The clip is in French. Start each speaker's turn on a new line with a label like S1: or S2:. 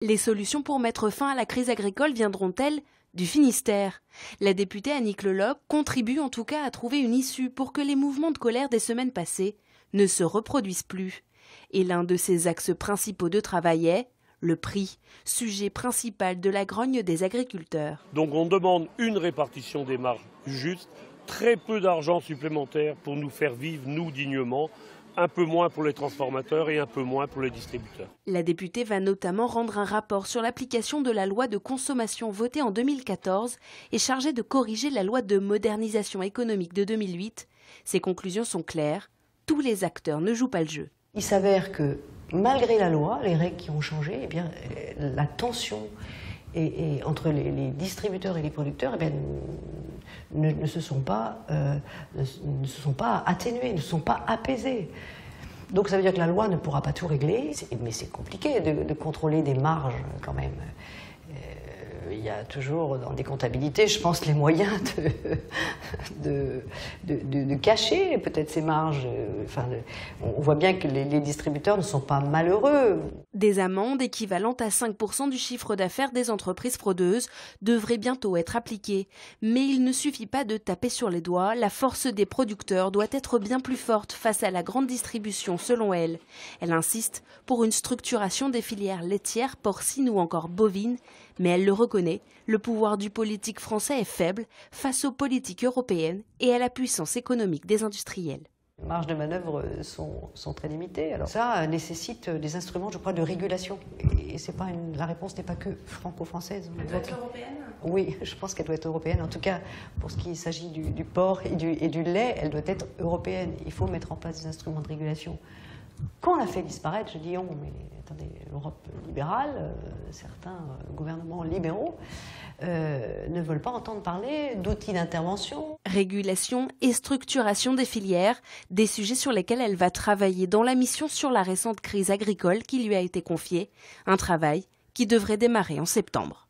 S1: Les solutions pour mettre fin à la crise agricole viendront-elles du Finistère? La députée Annick Leloc contribue en tout cas à trouver une issue pour que les mouvements de colère des semaines passées ne se reproduisent plus. Et l'un de ses axes principaux de travail est le prix, sujet principal de la grogne des agriculteurs.
S2: Donc on demande une répartition des marges juste, très peu d'argent supplémentaire pour nous faire vivre, nous, dignement, un peu moins pour les transformateurs et un peu moins pour les distributeurs.
S1: La députée va notamment rendre un rapport sur l'application de la loi de consommation votée en 2014 et chargée de corriger la loi de modernisation économique de 2008. Ses conclusions sont claires, tous les acteurs ne jouent pas le jeu.
S3: Il s'avère que malgré la loi, les règles qui ont changé, eh bien, la tension entre les distributeurs et les producteurs ne se sont pas atténuées, ne se sont pas apaisées. Donc ça veut dire que la loi ne pourra pas tout régler, mais c'est compliqué de contrôler des marges quand même. Il y a toujours dans des comptabilités, je pense, les moyens de cacher peut-être ces marges. On voit bien que les distributeurs ne sont pas malheureux.
S1: Des amendes équivalentes à 5% du chiffre d'affaires des entreprises fraudeuses devraient bientôt être appliquées. Mais il ne suffit pas de taper sur les doigts, la force des producteurs doit être bien plus forte face à la grande distribution selon elle. Elle insiste pour une structuration des filières laitières, porcines ou encore bovines, mais elle le reconnaît, le pouvoir du politique français est faible face aux politiques européennes et à la puissance économique des industriels.
S3: Les marges de manœuvre sont très limitées. Alors ça nécessite des instruments, je crois, de régulation. Et la réponse n'est pas que franco-française.
S1: Elle doit être européenne ?
S3: Oui, je pense qu'elle doit être européenne. En tout cas, pour ce qui s'agit du porc et du lait, elle doit être européenne. Il faut mettre en place des instruments de régulation. Quand on l'a fait disparaître, je dis on, mais attendez, l'Europe libérale, certains gouvernements libéraux ne veulent pas entendre parler d'outils d'intervention.
S1: Régulation et structuration des filières, des sujets sur lesquels elle va travailler dans la mission sur la récente crise agricole qui lui a été confiée, un travail qui devrait démarrer en septembre.